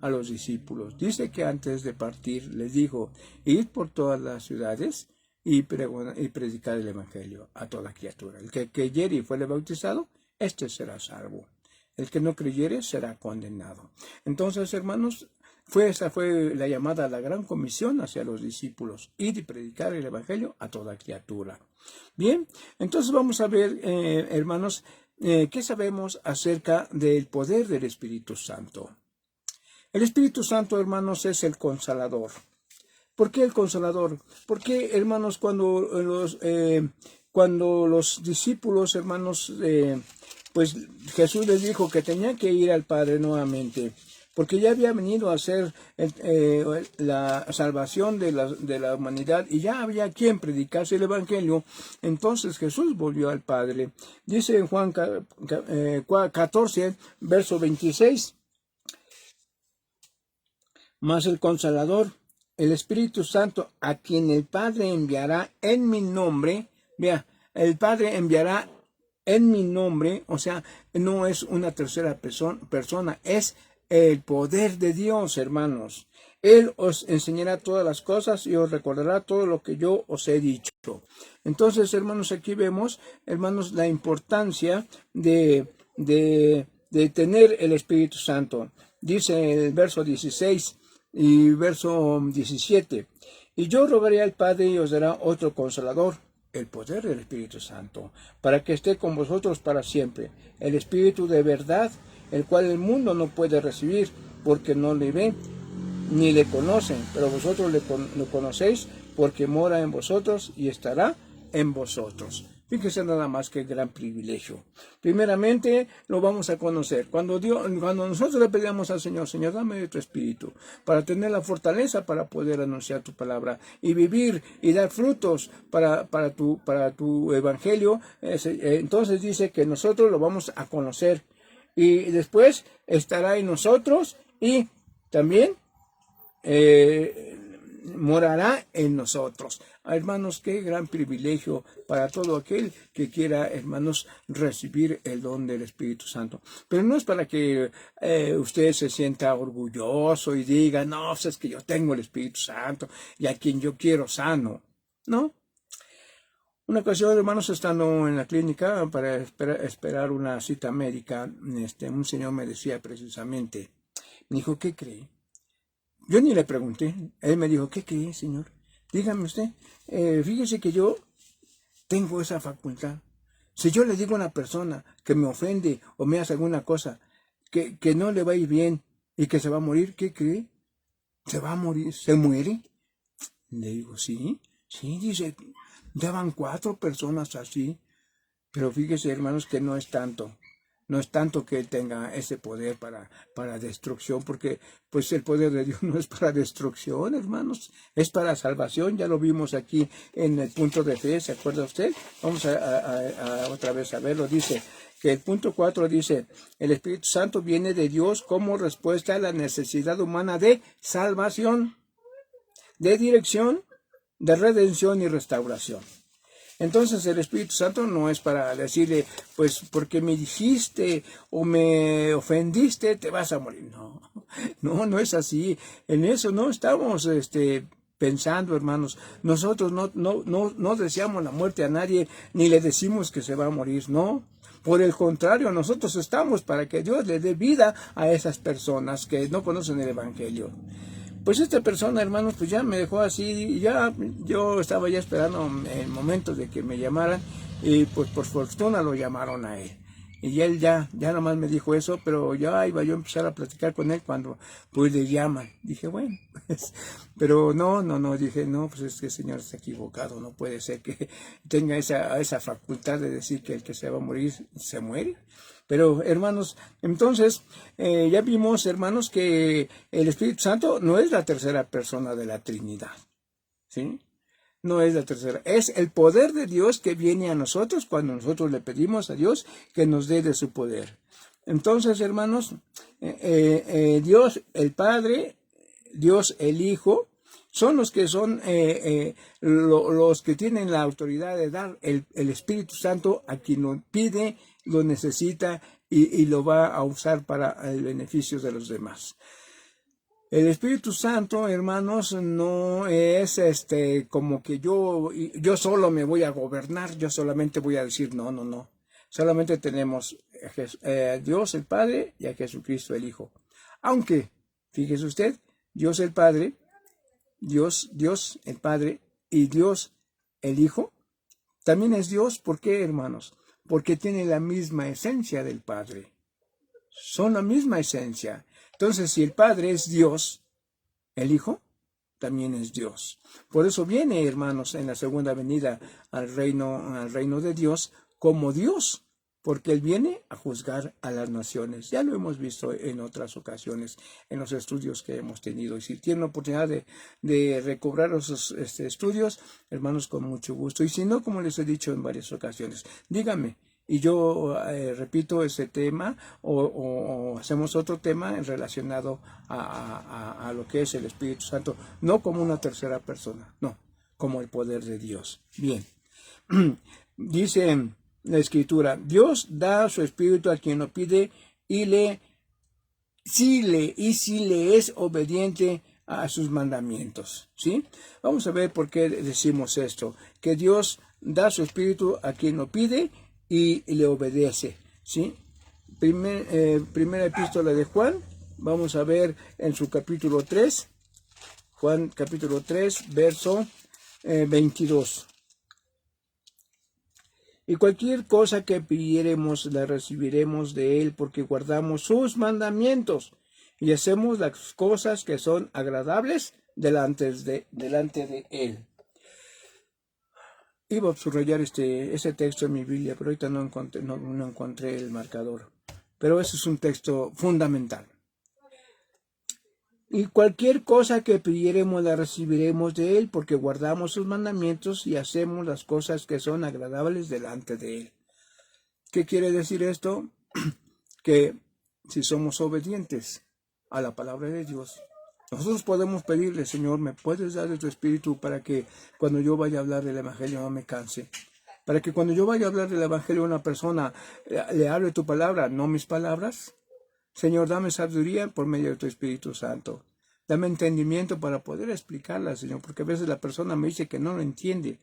a los discípulos. Dice que antes de partir les dijo, id por todas las ciudades y predicar el Evangelio a toda criatura. El que creyere y fuere bautizado, será salvo. El que no creyere será condenado. Entonces, hermanos, esa fue la llamada a la gran comisión hacia los discípulos, ir y predicar el Evangelio a toda criatura. Bien, entonces vamos a ver, hermanos, ¿qué sabemos acerca del poder del Espíritu Santo? El Espíritu Santo, hermanos, es el Consolador. ¿Por qué el Consolador? Porque, hermanos, cuando los discípulos, hermanos, pues Jesús les dijo que tenía que ir al Padre nuevamente, porque ya había venido a hacer la salvación de la humanidad y ya había quien predicase el Evangelio. Entonces Jesús volvió al Padre. Dice en Juan 14, verso 26, mas el Consolador, el Espíritu Santo, a quien el Padre enviará en mi nombre, vea, el Padre enviará en mi nombre, o sea, no es una tercera persona, es el poder de Dios, hermanos. Él os enseñará todas las cosas y os recordará todo lo que yo os he dicho. Entonces, hermanos, aquí vemos, hermanos, la importancia de tener el Espíritu Santo. Dice el verso 16 y verso 17, y yo rogaré al Padre y os dará otro Consolador, el poder del Espíritu Santo, para que esté con vosotros para siempre, el Espíritu de verdad, el cual el mundo no puede recibir, porque no le ve ni le conocen, pero vosotros lo conocéis porque mora en vosotros y estará en vosotros. Fíjese nada más que gran privilegio. Primeramente lo vamos a conocer. Cuando nosotros le pedimos al Señor, Señor, dame de tu espíritu, para tener la fortaleza para poder anunciar tu palabra y vivir y dar frutos para tu evangelio, entonces dice que nosotros lo vamos a conocer y después estará en nosotros y también morará en nosotros. Hermanos, qué gran privilegio para todo aquel que quiera, hermanos, recibir el don del Espíritu Santo. Pero no es para que usted se sienta orgulloso y diga, no, pues es que yo tengo el Espíritu Santo y a quien yo quiero sano. No. Una ocasión, hermanos, estando en la clínica para esperar una cita médica, un señor me decía precisamente, me dijo, ¿qué cree? Yo ni le pregunté, él me dijo, ¿qué cree, señor? Dígame usted, fíjese que yo tengo esa facultad. Si yo le digo a una persona que me ofende o me hace alguna cosa, que no le va a ir bien y que se va a morir, ¿qué cree? ¿Se va a morir? ¿Se muere? Le digo, sí, dice, ya van 4 personas así. Pero fíjese, hermanos, que no es tanto. No es tanto que él tenga ese poder para destrucción, porque pues el poder de Dios no es para destrucción, hermanos, es para salvación. Ya lo vimos aquí en el punto de fe, ¿se acuerda usted? Vamos a otra vez a verlo. Dice que el punto 4 dice, el Espíritu Santo viene de Dios como respuesta a la necesidad humana de salvación, de dirección, de redención y restauración. Entonces el Espíritu Santo no es para decirle, pues porque me dijiste o me ofendiste, te vas a morir. No es así. En eso no estamos pensando, hermanos. Nosotros no deseamos la muerte a nadie, ni le decimos que se va a morir, no. Por el contrario, nosotros estamos para que Dios le dé vida a esas personas que no conocen el Evangelio. Pues esta persona, hermanos, pues ya me dejó así, ya yo estaba ya esperando el momento de que me llamaran y pues por fortuna lo llamaron a él. Y él ya nomás me dijo eso, pero ya iba yo a empezar a platicar con él cuando pues le llaman. Dije, bueno, pues, pero no, dije, no, pues es que el Señor está equivocado, no puede ser que tenga esa facultad de decir que el que se va a morir se muere. Pero, hermanos, entonces, ya vimos, hermanos, que el Espíritu Santo no es la tercera persona de la Trinidad, ¿sí? No es la tercera. Es el poder de Dios que viene a nosotros cuando nosotros le pedimos a Dios que nos dé de su poder. Entonces, hermanos, Dios el Padre, Dios el Hijo, son los que son los que tienen la autoridad de dar el Espíritu Santo a quien lo pide, lo necesita y lo va a usar para el beneficio de los demás. El Espíritu Santo, hermanos, no es como que yo solo me voy a gobernar, yo solamente voy a decir no. Solamente tenemos a Dios el Padre y a Jesucristo el Hijo. Aunque, fíjese usted, Dios el Padre, Dios el Padre y Dios el Hijo, también es Dios. ¿Por qué, hermanos? Porque tiene la misma esencia del Padre. Son la misma esencia. Entonces, si el Padre es Dios, el Hijo también es Dios. Por eso viene, hermanos, en la segunda venida al reino de Dios como Dios, porque Él viene a juzgar a las naciones. Ya lo hemos visto en otras ocasiones, en los estudios que hemos tenido. Y si tienen la oportunidad de recobrar esos estudios, hermanos, con mucho gusto. Y si no, como les he dicho en varias ocasiones, díganme. Y yo repito ese tema o hacemos otro tema relacionado a lo que es el Espíritu Santo, no como una tercera persona, no, como el poder de Dios. Bien, dice la Escritura, Dios da su Espíritu a quien lo pide y si le es obediente a sus mandamientos, ¿sí? Vamos a ver por qué decimos esto, que Dios da su Espíritu a quien lo pide y le obedece, ¿sí? Primera epístola de Juan, vamos a ver en su capítulo 3, Juan capítulo 3, verso 22. Y cualquier cosa que pidiéremos la recibiremos de Él porque guardamos sus mandamientos y hacemos las cosas que son agradables delante de Él. Iba a subrayar ese texto en mi Biblia, pero ahorita no encontré el marcador. Pero ese es un texto fundamental. Y cualquier cosa que pidiéremos la recibiremos de Él, porque guardamos sus mandamientos y hacemos las cosas que son agradables delante de Él. ¿Qué quiere decir esto? Que si somos obedientes a la palabra de Dios, nosotros podemos pedirle: Señor, ¿me puedes dar de tu Espíritu para que cuando yo vaya a hablar del Evangelio no me canse? Para que cuando yo vaya a hablar del Evangelio a una persona, le hable tu palabra, no mis palabras. Señor, dame sabiduría por medio de tu Espíritu Santo. Dame entendimiento para poder explicarla, Señor, porque a veces la persona me dice que no lo entiende.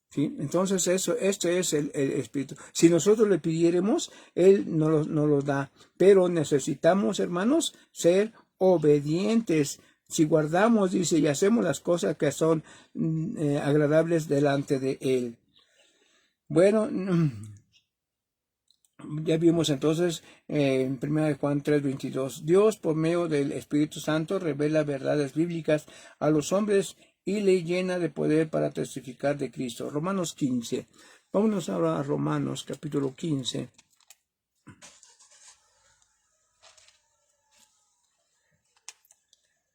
¿Sí? Entonces este es el Espíritu. Si nosotros le pidiéramos, Él nos lo da. Pero necesitamos, hermanos, ser obedientes. Si guardamos, dice, y hacemos las cosas que son agradables delante de Él. Bueno, ya vimos entonces en 1 Juan 3:22, Dios por medio del Espíritu Santo revela verdades bíblicas a los hombres y le llena de poder para testificar de Cristo. Romanos 15. Vámonos ahora a Romanos capítulo 15.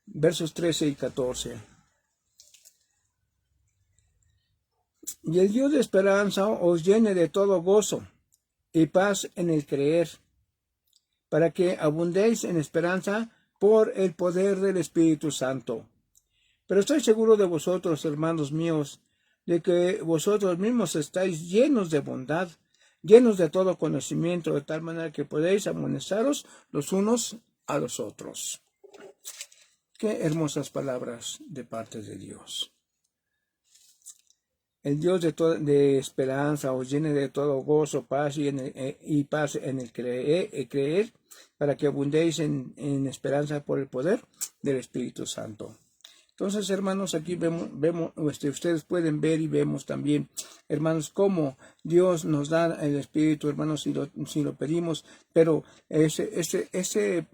Versos 13 y 14. Y el Dios de esperanza os llene de todo gozo y paz en el creer, para que abundéis en esperanza por el poder del Espíritu Santo. Pero estoy seguro de vosotros, hermanos míos, de que vosotros mismos estáis llenos de bondad, llenos de todo conocimiento, de tal manera que podéis amonestaros los unos a los otros. Qué hermosas palabras de parte de Dios. El Dios de esperanza os llene de todo gozo, paz y paz en el creer, para que abundéis en esperanza por el poder del Espíritu Santo. Entonces, hermanos, aquí vemos, ustedes pueden ver y vemos también, hermanos, cómo Dios nos da el Espíritu, hermanos, si lo pedimos, pero ese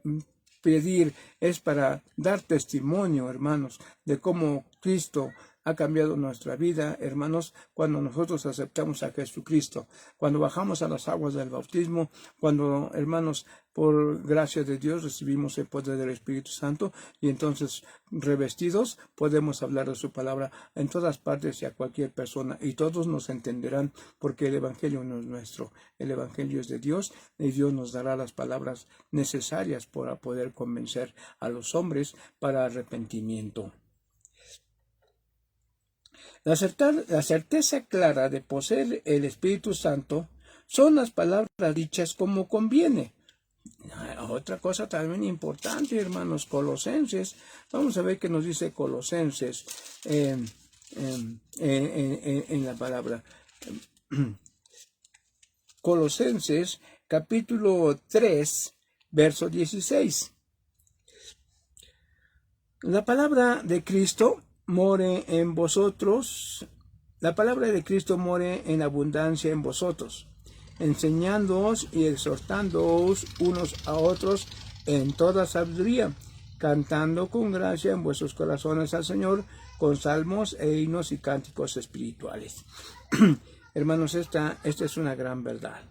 pedir es para dar testimonio, hermanos, de cómo Cristo ha cambiado nuestra vida, hermanos, cuando nosotros aceptamos a Jesucristo, cuando bajamos a las aguas del bautismo, cuando, hermanos, por gracia de Dios recibimos el poder del Espíritu Santo y entonces revestidos podemos hablar de su palabra en todas partes y a cualquier persona y todos nos entenderán porque el Evangelio no es nuestro, el Evangelio es de Dios y Dios nos dará las palabras necesarias para poder convencer a los hombres para arrepentimiento. La certeza clara de poseer el Espíritu Santo son las palabras dichas como conviene. Otra cosa también importante, hermanos, Colosenses. Vamos a ver qué nos dice Colosenses en la palabra. Colosenses capítulo 3, verso 16. La palabra de Cristo more en vosotros, la palabra de Cristo more en abundancia en vosotros, enseñándoos y exhortándoos unos a otros en toda sabiduría, cantando con gracia en vuestros corazones al Señor, con salmos e himnos y cánticos espirituales. Hermanos, esta es una gran verdad,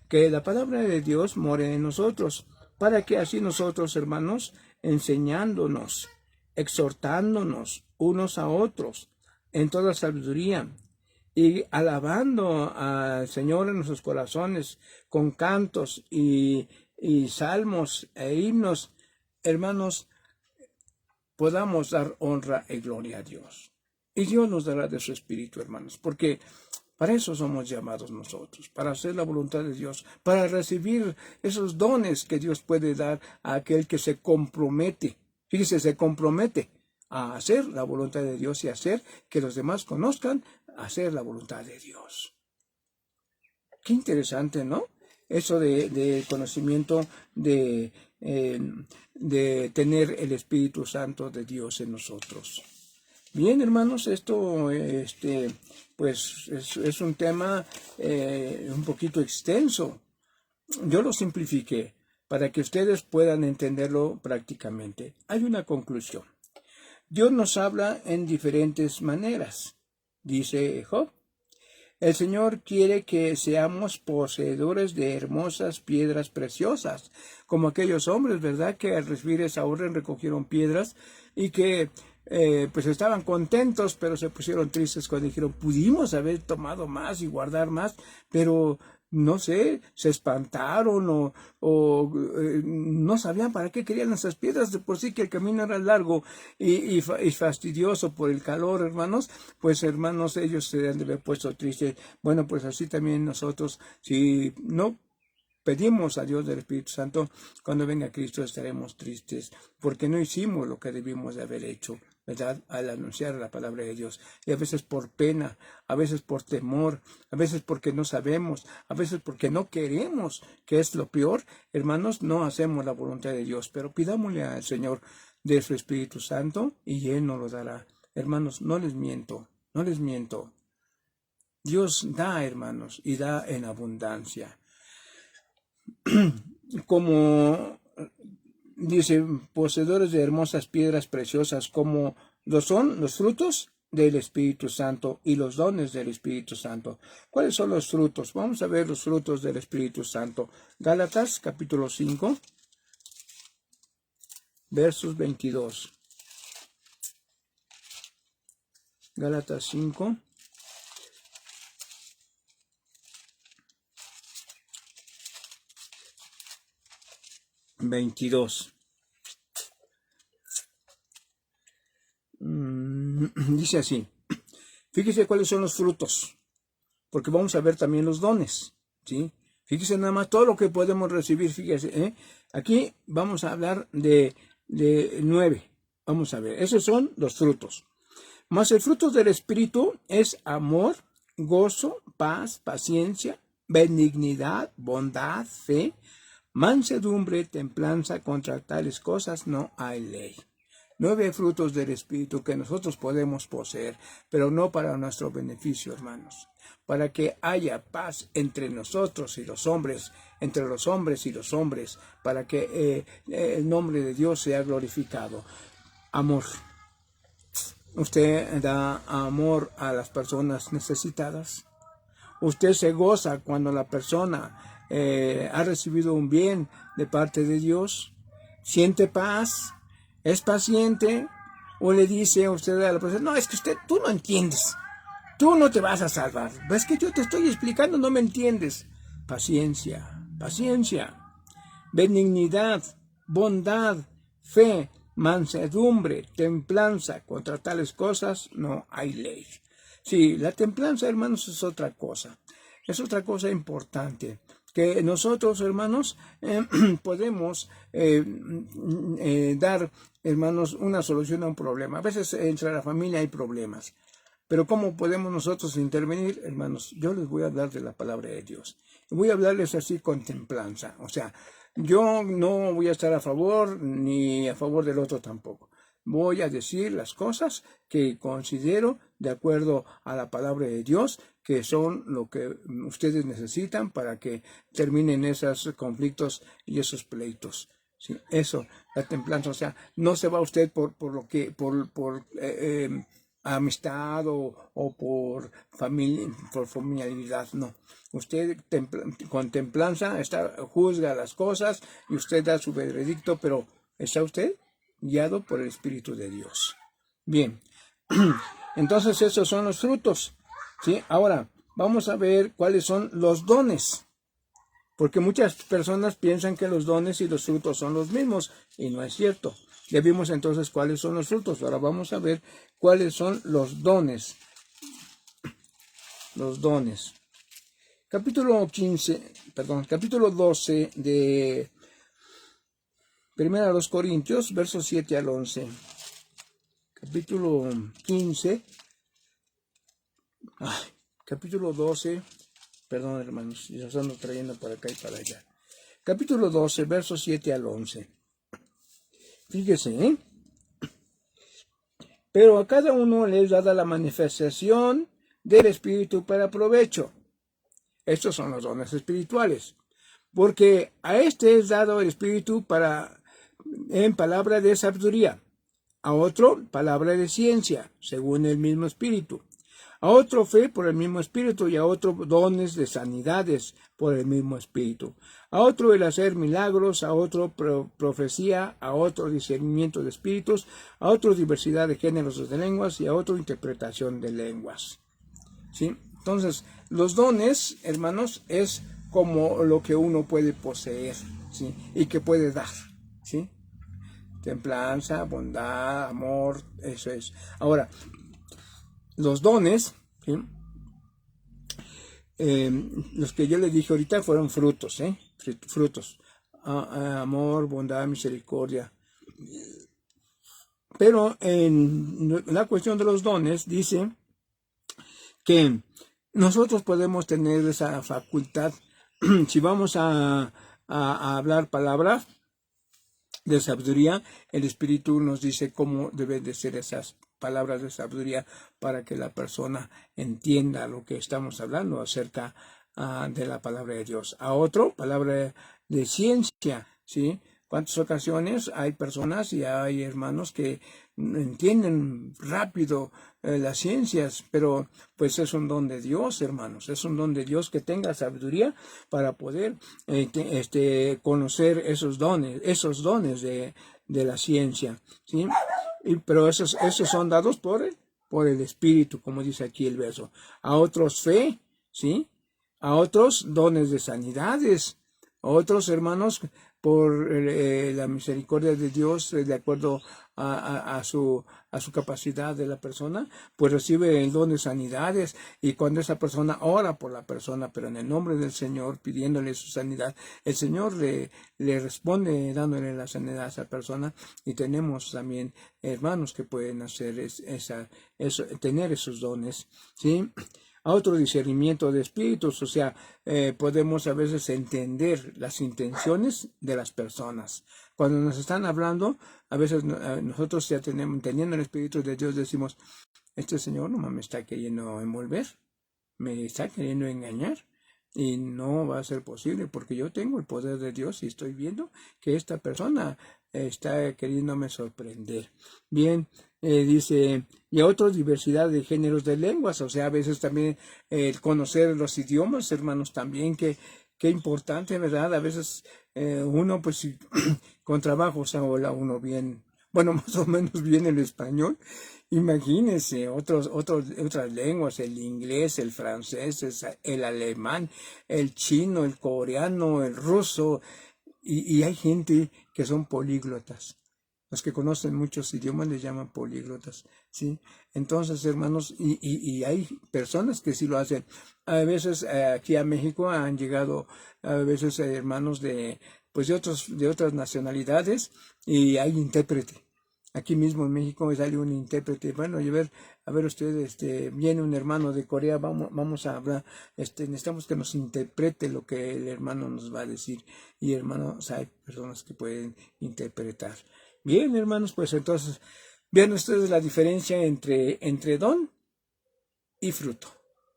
que la palabra de Dios more en nosotros, para que así nosotros, hermanos, enseñándonos, exhortándonos unos a otros en toda sabiduría y alabando al Señor en nuestros corazones con cantos y salmos e himnos, hermanos, podamos dar honra y gloria a Dios. Y Dios nos dará de su Espíritu, hermanos, porque para eso somos llamados nosotros, para hacer la voluntad de Dios, para recibir esos dones que Dios puede dar a aquel que se compromete. Fíjese, se compromete a hacer la voluntad de Dios y hacer que los demás conozcan, hacer la voluntad de Dios. Qué interesante, ¿no? Eso de conocimiento, de tener el Espíritu Santo de Dios en nosotros. Bien, hermanos, esto pues es un tema un poquito extenso. Yo lo simplifiqué, para que ustedes puedan entenderlo prácticamente. Hay una conclusión. Dios nos habla en diferentes maneras, dice Job. El Señor quiere que seamos poseedores de hermosas piedras preciosas, como aquellos hombres, ¿verdad?, que al recibir esa orden recogieron piedras y que pues estaban contentos, pero se pusieron tristes cuando dijeron, pudimos haber tomado más y guardar más, pero no sé, se espantaron o no sabían para qué querían esas piedras, de por sí que el camino era largo y fastidioso por el calor, hermanos, pues hermanos, ellos se han de haber puesto tristes. Bueno, pues así también nosotros, si no pedimos a Dios del Espíritu Santo, cuando venga Cristo estaremos tristes, porque no hicimos lo que debimos de haber hecho, ¿verdad?, al anunciar la palabra de Dios. Y a veces por pena, a veces por temor, a veces porque no sabemos, a veces porque no queremos, que es lo peor, hermanos, no hacemos la voluntad de Dios. Pero pidámosle al Señor de su Espíritu Santo y Él nos lo dará. Hermanos, no les miento, no les miento. Dios da, hermanos, y da en abundancia. Como dice, poseedores de hermosas piedras preciosas, como lo son los frutos del Espíritu Santo y los dones del Espíritu Santo. ¿Cuáles son los frutos? Vamos a ver los frutos del Espíritu Santo. Gálatas capítulo 5, versos 22. Gálatas 5. Dice así, fíjese cuáles son los frutos, porque vamos a ver también los dones, ¿sí? Fíjese nada más todo lo que podemos recibir, fíjese, aquí vamos a hablar de 9, vamos a ver, esos son los frutos. Mas el fruto del Espíritu es amor, gozo, paz, paciencia, benignidad, bondad, fe, mansedumbre, templanza. Contra tales cosas no hay ley. 9 frutos del Espíritu que nosotros podemos poseer, pero no para nuestro beneficio, hermanos. Para que haya paz entre nosotros y los hombres, entre los hombres y los hombres, para que el nombre de Dios sea glorificado. Amor. Usted da amor a las personas necesitadas. Usted se goza cuando la persona ha recibido un bien de parte de Dios. Siente paz. Es paciente. O le dice a usted a la persona, no, es que tú no entiendes. Tú no te vas a salvar. Es que yo te estoy explicando, no me entiendes. Paciencia, paciencia. Benignidad, bondad, fe, mansedumbre, templanza. Contra tales cosas no hay ley. Sí, la templanza, hermanos, es otra cosa. Es otra cosa importante. Que nosotros, hermanos, podemos dar, hermanos, una solución a un problema. A veces entre la familia hay problemas. Pero ¿cómo podemos nosotros intervenir, hermanos? Yo les voy a hablar de la palabra de Dios. Voy a hablarles así con templanza. O sea, yo no voy a estar a favor ni a favor del otro tampoco. Voy a decir las cosas que considero de acuerdo a la palabra de Dios, que son lo que ustedes necesitan para que terminen esos conflictos y esos pleitos. ¿Sí? Eso, la templanza. O sea, no se va usted por amistad o por familiaridad, no. Usted con templanza juzga las cosas y usted da su veredicto, pero ¿está usted guiado por el Espíritu de Dios? Bien, entonces esos son los frutos, ¿sí? Ahora, vamos a ver cuáles son los dones, porque muchas personas piensan que los dones y los frutos son los mismos, y no es cierto. Ya vimos entonces cuáles son los frutos. Ahora vamos a ver cuáles son los dones. Los dones. Capítulo 12 de 1 Corintios, versos 7 al 11. Capítulo 15. Capítulo 12. Perdón, hermanos, ya ando trayendo para acá y para allá. Capítulo 12, versos 7 al 11. Fíjese, pero a cada uno le es dada la manifestación del Espíritu para provecho. Estos son los dones espirituales. porque a este es dado el Espíritu en palabra de sabiduría, a otro palabra de ciencia, según el mismo Espíritu, a otro fe por el mismo Espíritu, y a otro dones de sanidades por el mismo Espíritu, a otro el hacer milagros, a otro profecía, a otro discernimiento de espíritus, a otro diversidad de géneros de lenguas, y a otro interpretación de lenguas. ¿Sí? Entonces, los dones, hermanos, es como lo que uno puede poseer, ¿sí? Y que puede dar, ¿sí? Templanza, bondad, amor, eso es. Ahora, los dones, ¿sí? Los que yo les dije ahorita fueron frutos, frutos. Amor, bondad, misericordia. Pero en la cuestión de los dones dice que nosotros podemos tener esa facultad si vamos a hablar palabras de sabiduría. El Espíritu nos dice cómo deben de ser esas palabras de sabiduría para que la persona entienda lo que estamos hablando acerca de la palabra de Dios. A otro, palabra de ciencia, ¿sí? ¿Cuántas ocasiones hay personas y hay hermanos que entienden rápido las ciencias, pero pues es un don de Dios, hermanos, es un don de Dios que tenga sabiduría para poder conocer esos dones de la ciencia, ¿sí? Pero esos son dados por el Espíritu, como dice aquí el verso. A otros fe, ¿sí? A otros dones de sanidades, a otros hermanos por la misericordia de Dios, de acuerdo a su capacidad de la persona, pues recibe el don de sanidades, y cuando esa persona ora por la persona, pero en el nombre del Señor, pidiéndole su sanidad, el Señor le responde dándole la sanidad a esa persona. Y tenemos también hermanos que pueden hacer tener esos dones, ¿sí? A otro discernimiento de espíritus, o sea, podemos a veces entender las intenciones de las personas. Cuando nos están hablando, a veces nosotros ya teniendo el Espíritu de Dios, decimos, este Señor no me está queriendo envolver, me está queriendo engañar, y no va a ser posible porque yo tengo el poder de Dios y estoy viendo que esta persona está queriéndome sorprender. Bien, dice, y a otra diversidad de géneros de lenguas, o sea, a veces también el conocer los idiomas, hermanos, también qué importante, ¿verdad? A veces uno, pues, con trabajo se habla uno bien, bueno, más o menos bien el español. Imagínense otras lenguas, el inglés, el francés, el alemán, el chino, el coreano, el ruso, y hay gente que son políglotas. Los que conocen muchos idiomas les llaman políglotas, ¿sí? Entonces, hermanos, y hay personas que sí lo hacen. A veces aquí a México han llegado a veces hermanos de otras nacionalidades, y hay intérprete. Aquí mismo en México sale un intérprete. Bueno, a ver ustedes, viene un hermano de Corea, vamos a hablar, necesitamos que nos interprete lo que el hermano nos va a decir. Y hermanos, hay personas que pueden interpretar. Bien, hermanos, pues entonces, vean ustedes la diferencia entre don y fruto,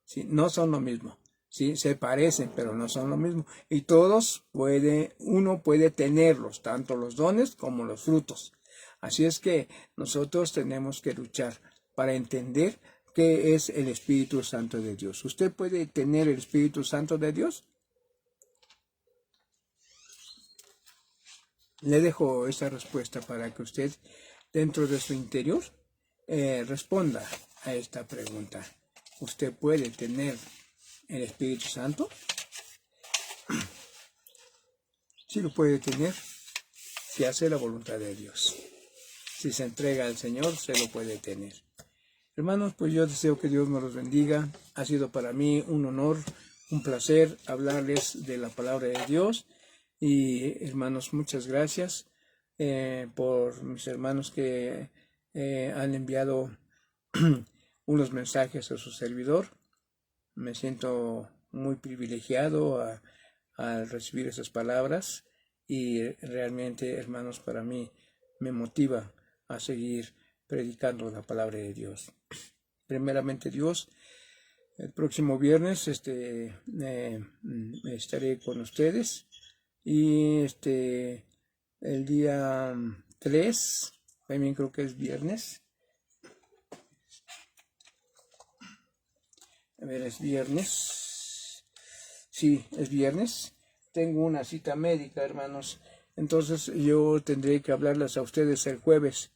¿sí? No son lo mismo, ¿sí? Se parecen, pero no son lo mismo. Y uno puede tenerlos, tanto los dones como los frutos. Así es que nosotros tenemos que luchar para entender qué es el Espíritu Santo de Dios. ¿Usted puede tener el Espíritu Santo de Dios? Le dejo esa respuesta para que usted, dentro de su interior, responda a esta pregunta. ¿Usted puede tener el Espíritu Santo? Sí lo puede tener si hace la voluntad de Dios. Si se entrega al Señor, se lo puede tener. Hermanos, pues yo deseo que Dios me los bendiga. Ha sido para mí un honor, un placer hablarles de la palabra de Dios. Y hermanos, muchas gracias por mis hermanos que han enviado unos mensajes a su servidor. Me siento muy privilegiado al recibir esas palabras, y realmente, hermanos, para mí me motiva a seguir predicando la palabra de Dios. Primeramente Dios, el próximo viernes estaré con ustedes Y el día 3, también creo que es viernes. A ver, es viernes. Sí, es viernes. Tengo una cita médica, hermanos. Entonces yo tendré que hablarles a ustedes el jueves,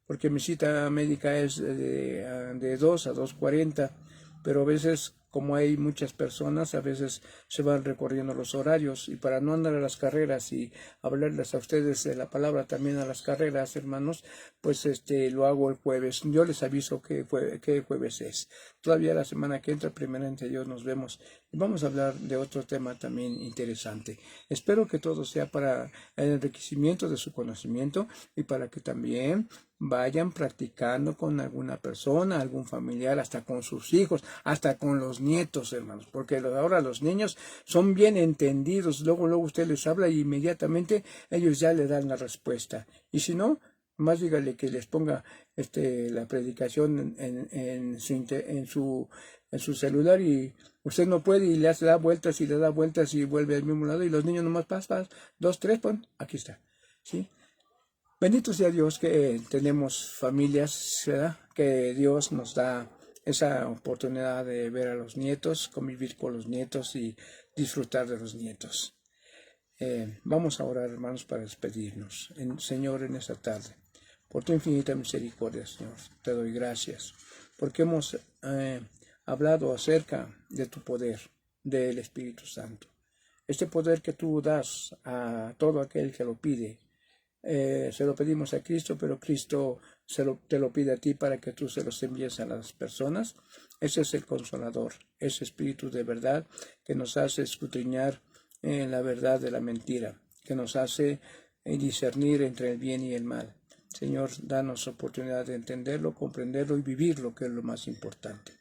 porque mi cita médica es de 2 a 2:40, pero a veces, como hay muchas personas, a veces se van recorriendo los horarios, y para no andar a las carreras y hablarles a ustedes de la palabra también a las carreras, hermanos, pues lo hago el jueves. Yo les aviso que jueves es. Todavía la semana que entra, primeramente Dios, nos vemos y vamos a hablar de otro tema también interesante. Espero que todo sea para el enriquecimiento de su conocimiento y para que también vayan practicando con alguna persona, algún familiar, hasta con sus hijos, hasta con los nietos, hermanos, porque ahora los niños son bien entendidos. Luego usted les habla y inmediatamente ellos ya le dan la respuesta. Y si no, más dígale que les ponga la predicación en su celular, y usted no puede y le da vueltas y le da vueltas y vuelve al mismo lado, y los niños nomás pasan, 2, 3, pon, aquí está, ¿sí? Bendito sea Dios que tenemos familias, ¿verdad? Que Dios nos da esa oportunidad de ver a los nietos, convivir con los nietos y disfrutar de los nietos. Vamos a orar, hermanos, para despedirnos. Señor, en esta tarde, por tu infinita misericordia, Señor, te doy gracias, porque hemos hablado acerca de tu poder, del Espíritu Santo. Este poder que tú das a todo aquel que lo pide. Se lo pedimos a Cristo, pero Cristo te lo pide a ti para que tú se los envíes a las personas. Ese es el Consolador, ese Espíritu de verdad que nos hace escudriñar la verdad de la mentira, que nos hace discernir entre el bien y el mal. Señor, danos oportunidad de entenderlo, comprenderlo y vivirlo, que es lo más importante.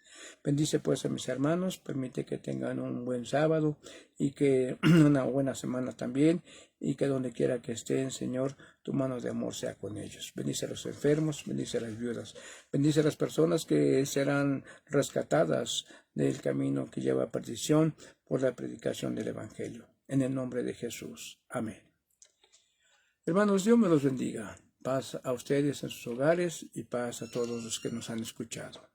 Bendice pues a mis hermanos, permite que tengan un buen sábado y que una buena semana también, y que donde quiera que estén, Señor, tu mano de amor sea con ellos. Bendice a los enfermos, bendice a las viudas, bendice a las personas que serán rescatadas del camino que lleva a perdición por la predicación del Evangelio. En el nombre de Jesús. Amén. Hermanos, Dios me los bendiga. Paz a ustedes en sus hogares y paz a todos los que nos han escuchado.